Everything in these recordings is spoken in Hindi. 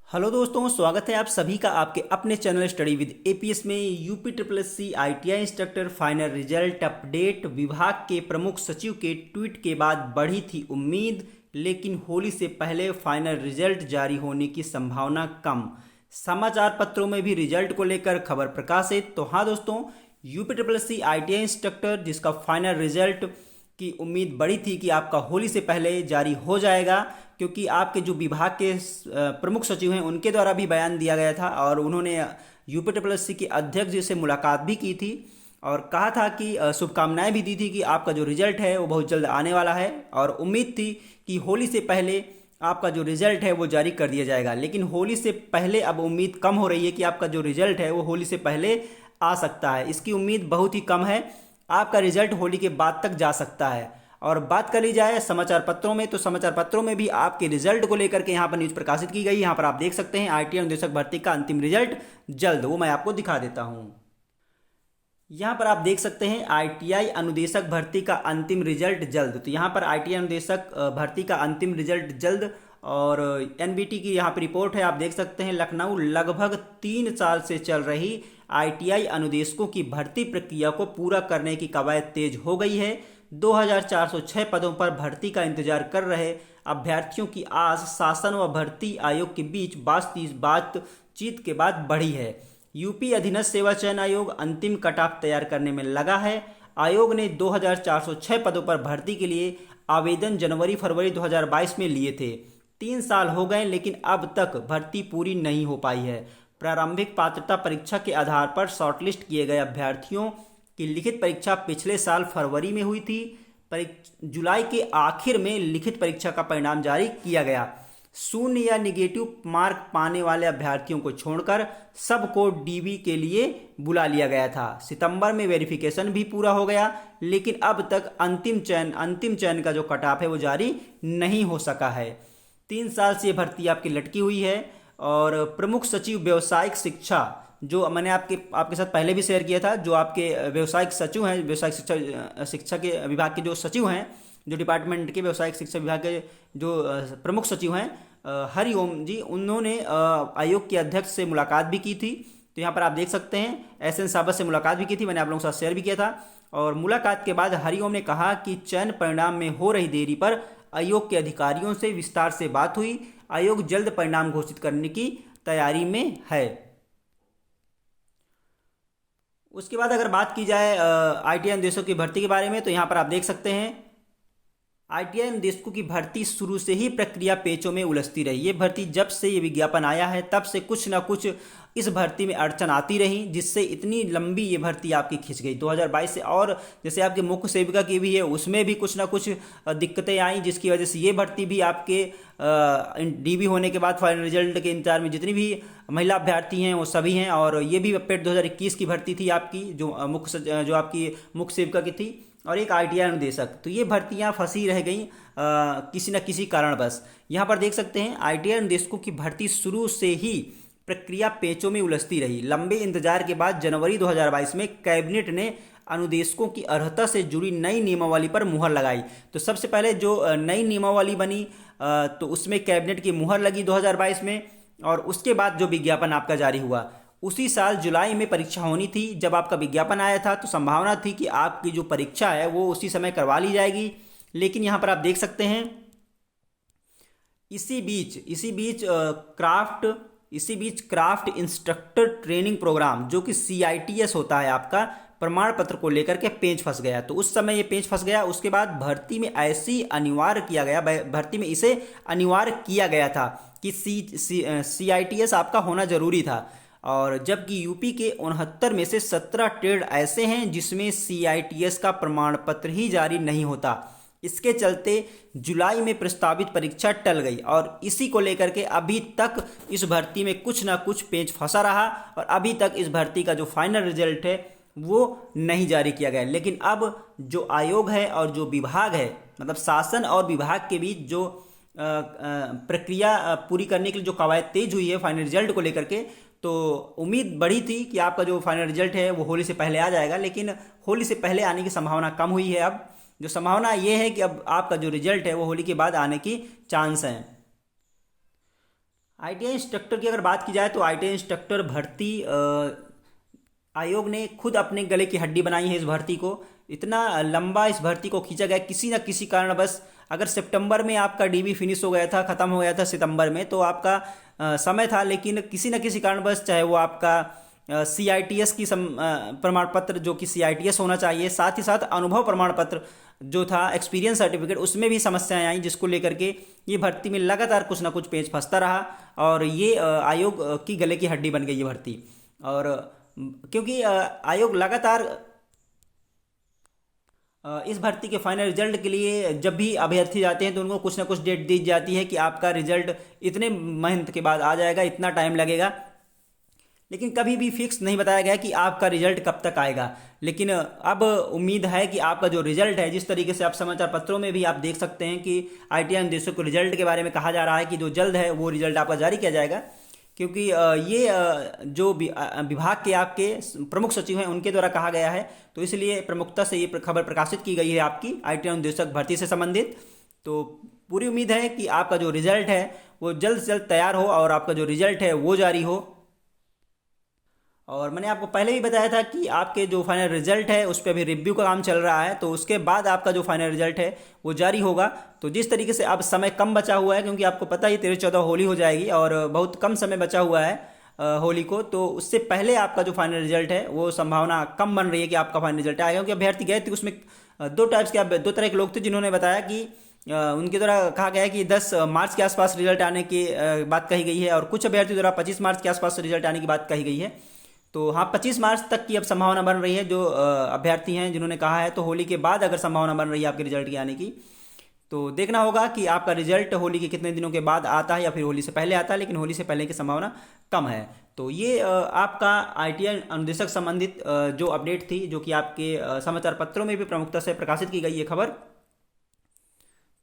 हेलो दोस्तों, स्वागत है आप सभी का आपके अपने चैनल स्टडी विद एपीएस में। UP triple S C ITI instructor final result update. विभाग के प्रमुख सचिव के ट्वीट के बाद बढ़ी थी उम्मीद, लेकिन होली से पहले फाइनल रिजल्ट जारी होने की संभावना कम। समाचार पत्रों में भी रिजल्ट को लेकर खबर प्रकाशित। तो हाँ दोस्तों, UP triple S C ITI instructor जिसका फाइनल रिजल्ट की उम्मीद बड़ी थी कि आपका होली से पहले जारी हो जाएगा, क्योंकि आपके जो विभाग के प्रमुख सचिव हैं उनके द्वारा भी बयान दिया गया था और उन्होंने यूपी ट्रिपल एस सी के अध्यक्ष जी से मुलाकात भी की थी और कहा था कि शुभकामनाएं भी दी थी कि आपका जो रिजल्ट है वो बहुत जल्द आने वाला है और उम्मीद थी कि होली से पहले आपका जो रिजल्ट है वो जारी कर दिया जाएगा। लेकिन होली से पहले अब उम्मीद कम हो रही है कि आपका जो रिजल्ट है वो होली से पहले आ सकता है। इसकी उम्मीद बहुत ही कम है। आपका रिजल्ट होली के बाद तक जा सकता है। और बात कर ली जाए समाचार पत्रों में, तो समाचार पत्रों में भी आपके रिजल्ट को लेकर के यहाँ पर न्यूज़ प्रकाशित की गई। यहाँ पर आप देख सकते हैं आईटीआई अनुदेशक भर्ती का अंतिम रिजल्ट जल्द, वो मैं आपको दिखा देता हूँ। यहाँ पर आप देख सकते हैं आईटीआई अनुदेशक भर्ती का अंतिम रिजल्ट जल्द। तो यहाँ पर आईटीआई अनुदेशक भर्ती का अंतिम रिजल्ट जल्द और एनबीटी की यहाँ पर रिपोर्ट है। आप देख सकते हैं लखनऊ लगभग 3 साल से चल रही आईटीआई अनुदेशकों की भर्ती प्रक्रिया को पूरा करने की कवायद तेज हो गई है। 2406 पदों पर भर्ती का इंतजार कर रहे अभ्यर्थियों की आस शासन व भर्ती आयोग के बीच बातचीत के बाद बढ़ी है। यूपी अधीनस्थ सेवा चयन आयोग अंतिम कट ऑफ तैयार करने में लगा है। आयोग ने 2406 पदों पर भर्ती के लिए आवेदन जनवरी-फरवरी 2022 में लिए थे। 3 साल हो गए लेकिन अब तक भर्ती पूरी नहीं हो पाई है। प्रारंभिक पात्रता परीक्षा के आधार पर शॉर्टलिस्ट किए गए अभ्यर्थियों की लिखित परीक्षा पिछले साल फरवरी में हुई थी। जुलाई के आखिर में लिखित परीक्षा का परिणाम जारी किया गया। शून्य या निगेटिव मार्क पाने वाले अभ्यर्थियों को छोड़कर सबको डीबी के लिए बुला लिया गया था। सितंबर में वेरिफिकेशन भी पूरा हो गया, लेकिन अब तक अंतिम चयन का जो कट ऑफ है वो जारी नहीं हो सका है। 3 साल से भर्ती आपकी लटकी हुई है। और प्रमुख सचिव व्यवसायिक शिक्षा, जो मैंने आपके साथ पहले भी शेयर किया था, जो आपके व्यवसायिक सचिव हैं, व्यवसायिक शिक्षा के विभाग के जो सचिव हैं, जो डिपार्टमेंट के व्यवसायिक शिक्षा विभाग के जो प्रमुख सचिव हैं हरिओम जी, उन्होंने आयोग के अध्यक्ष से मुलाकात भी की थी। तो यहाँ पर आप देख सकते हैं एसएन साबत से मुलाकात भी की थी, मैंने आप लोगों के साथ शेयर भी किया था। और मुलाकात के बाद हरिओम ने कहा कि चयन परिणाम में हो रही देरी पर आयोग के अधिकारियों से विस्तार से बात हुई। आयोग जल्द परिणाम घोषित करने की तैयारी में है। उसके बाद अगर बात की जाए आईटीआई अनुदेशकों की भर्ती के बारे में, तो यहाँ पर आप देख सकते हैं आईटीआई अनुदेशकों की भर्ती शुरू से ही प्रक्रिया पेचों में उलझती रही। ये भर्ती जब से ये विज्ञापन आया है तब से कुछ ना कुछ इस भर्ती में अड़चन आती रही, जिससे इतनी लंबी ये भर्ती आपकी खिंच गई 2022 से। और जैसे आपके मुख्य सेविका की भी है, उसमें भी कुछ ना कुछ दिक्कतें आई, जिसकी वजह से ये भर्ती भी आपके डीबी होने के बाद फाइनल रिजल्ट के इंतजार में जितनी भी महिला अभ्यर्थी हैं वो सभी हैं। और ये भी पेट 2021 की भर्ती थी आपकी, जो आपकी मुख्य सेविका की थी, और एक आईटीआई अनुदेशक। तो ये भर्तियां फंसी रह गई किसी न किसी कारणवश। यहाँ पर देख सकते हैं आईटीआई अनुदेशकों की भर्ती शुरू से ही प्रक्रिया पेचों में उलझती रही। लंबे इंतजार के बाद जनवरी 2022 में कैबिनेट ने अनुदेशकों की अर्हता से जुड़ी नई नियमावली पर मुहर लगाई। तो सबसे पहले जो नई नियमावली बनी तो उसमें कैबिनेट की मुहर लगी 2022 में, और उसके बाद जो विज्ञापन आपका जारी हुआ उसी साल जुलाई में परीक्षा होनी थी। जब आपका विज्ञापन आया था तो संभावना थी कि आपकी जो परीक्षा है वो उसी समय करवा ली जाएगी। लेकिन यहाँ पर आप देख सकते हैं इसी बीच क्राफ्ट इंस्ट्रक्टर ट्रेनिंग प्रोग्राम, जो कि सीआईटीएस होता है आपका, प्रमाण पत्र को लेकर के पेंच फंस गया। तो उस समय ये पेंच फंस गया। उसके बाद भर्ती में इसे अनिवार्य किया गया था कि सीआईटीएस आपका होना जरूरी था। और जबकि यूपी के 69 में से 17 ट्रेड ऐसे हैं जिसमें सीआईटीएस का प्रमाण पत्र ही जारी नहीं होता। इसके चलते जुलाई में प्रस्तावित परीक्षा टल गई और इसी को लेकर के अभी तक इस भर्ती में कुछ ना कुछ पेंच फंसा रहा और अभी तक इस भर्ती का जो फाइनल रिजल्ट है वो नहीं जारी किया गया। लेकिन अब जो आयोग है और जो विभाग है, मतलब शासन और विभाग के बीच जो प्रक्रिया पूरी करने के लिए जो कवायद तेज हुई है फाइनल रिजल्ट को लेकर के, तो उम्मीद बढ़ी थी कि आपका जो फाइनल रिजल्ट है वो होली से पहले आ जाएगा। लेकिन होली से पहले आने की संभावना कम हुई है। अब जो संभावना ये है कि अब आपका जो रिजल्ट है वो होली के बाद आने की चांस है। आईटीआई इंस्ट्रक्टर की अगर बात की जाए तो आईटीआई इंस्ट्रक्टर भर्ती आयोग ने खुद अपने गले की हड्डी बनाई है इस भर्ती को। इतना लंबा इस भर्ती को खींचा गया किसी न किसी कारणवश। अगर सितंबर में आपका डीबी फिनिश हो गया था, ख़त्म हो गया था सितंबर में, तो आपका समय था, लेकिन किसी न किसी कारणवश, चाहे वो आपका सीआईटीएस की प्रमाण पत्र जो कि सीआईटीएस होना चाहिए, साथ ही साथ अनुभव प्रमाण पत्र जो था, एक्सपीरियंस सर्टिफिकेट, उसमें भी समस्याएं आई, जिसको लेकर के ये भर्ती में लगातार कुछ ना कुछ पेच फंसता रहा और ये आयोग की गले की हड्डी बन गई ये भर्ती। और क्योंकि आयोग लगातार इस भर्ती के फाइनल रिजल्ट के लिए जब भी अभ्यर्थी जाते हैं तो उनको कुछ ना कुछ डेट दी जाती है कि आपका रिजल्ट इतने महीने के बाद आ जाएगा, इतना टाइम लगेगा, लेकिन कभी भी फिक्स नहीं बताया गया कि आपका रिजल्ट कब तक आएगा। लेकिन अब उम्मीद है कि आपका जो रिजल्ट है, जिस तरीके से आप समाचार पत्रों में भी आप देख सकते हैं कि आईटीआई निदेशक को रिजल्ट के बारे में कहा जा रहा है कि जो जल्द है वो रिजल्ट आपका जारी किया जाएगा, क्योंकि ये जो विभाग के आपके प्रमुख सचिव हैं उनके द्वारा कहा गया है, तो इसलिए प्रमुखता से ये खबर प्रकाशित की गई है आपकी आईटीआई निदेशक भर्ती से संबंधित। तो पूरी उम्मीद है कि आपका जो रिजल्ट है वो जल्द से जल्द तैयार हो और आपका जो रिजल्ट है वो जारी हो। और मैंने आपको पहले भी बताया था कि आपके जो फाइनल रिजल्ट है उस पर अभी रिव्यू का काम चल रहा है, तो उसके बाद आपका जो फाइनल रिजल्ट है वो जारी होगा। तो जिस तरीके से अब समय कम बचा हुआ है, क्योंकि आपको पता ही 13-14 होली हो जाएगी और बहुत कम समय बचा हुआ है होली को, तो उससे पहले आपका जो फाइनल रिजल्ट है वो संभावना कम बन रही है कि आपका फाइनल रिजल्ट आएगा। क्योंकि अभ्यर्थी गए थे उसमें दो तरह के लोग थे जिन्होंने बताया कि उनके द्वारा कहा गया है कि 10 मार्च के आसपास रिजल्ट आने की बात कही गई है, और कुछ अभ्यर्थी द्वारा 25 मार्च के आसपास रिजल्ट आने की बात कही गई है। तो हाँ, 25 मार्च तक की अब संभावना बन रही है जो अभ्यर्थी हैं जिन्होंने कहा है। तो होली के बाद अगर संभावना बन रही है आपके रिजल्ट की आने की, तो देखना होगा कि आपका रिजल्ट होली के कितने दिनों के बाद आता है या फिर होली से पहले आता है, लेकिन होली से पहले की संभावना कम है। तो ये आपका आईटीआई अनुदेशक संबंधित जो अपडेट थी, जो कि आपके समाचार पत्रों में भी प्रमुखता से प्रकाशित की गई ये खबर।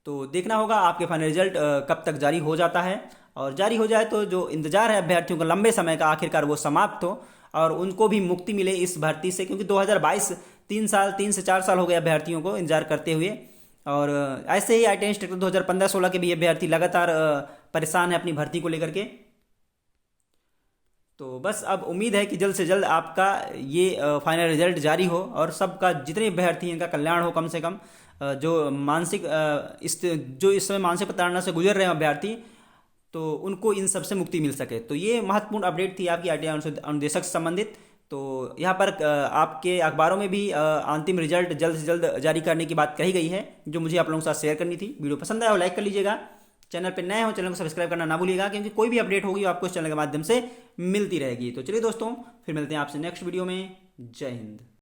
तो देखना होगा आपके फाइनल रिजल्ट कब तक जारी हो जाता है, और जारी हो जाए तो जो इंतजार है अभ्यर्थियों का लंबे समय का, आखिरकार वो समाप्त हो और उनको भी मुक्ति मिले इस भर्ती से। क्योंकि 2022 3 से 4 साल हो गए अभ्यर्थियों को इंतजार करते हुए, और ऐसे ही आईटीआई इंस्ट्रक्टर 2015-16 के भी अभ्यर्थी लगातार परेशान है अपनी भर्ती को लेकर के। तो बस अब उम्मीद है कि जल्द से जल्द आपका ये फाइनल रिजल्ट जारी हो और सबका, जितने अभ्यर्थी हैं, इनका कल्याण हो। कम से कम जो इस समय मानसिक प्रताड़ना से गुजर रहे हैं अभ्यर्थी, तो उनको इन सब से मुक्ति मिल सके। तो ये महत्वपूर्ण अपडेट थी आपकी आईटीआई अनुदेशक से संबंधित। तो यहाँ पर आपके अखबारों में भी अंतिम रिजल्ट जल्द से जल्द जारी करने की बात कही गई है, जो मुझे आप लोगों के साथ शेयर करनी थी। वीडियो पसंद आया हो लाइक कर लीजिएगा, चैनल पर नए हो चैनल को सब्सक्राइब करना ना भूलिएगा, क्योंकि कोई भी अपडेट होगी आपको इस चैनल के माध्यम से मिलती रहेगी। तो चलिए दोस्तों, फिर मिलते हैं आपसे नेक्स्ट वीडियो में। जय हिंद।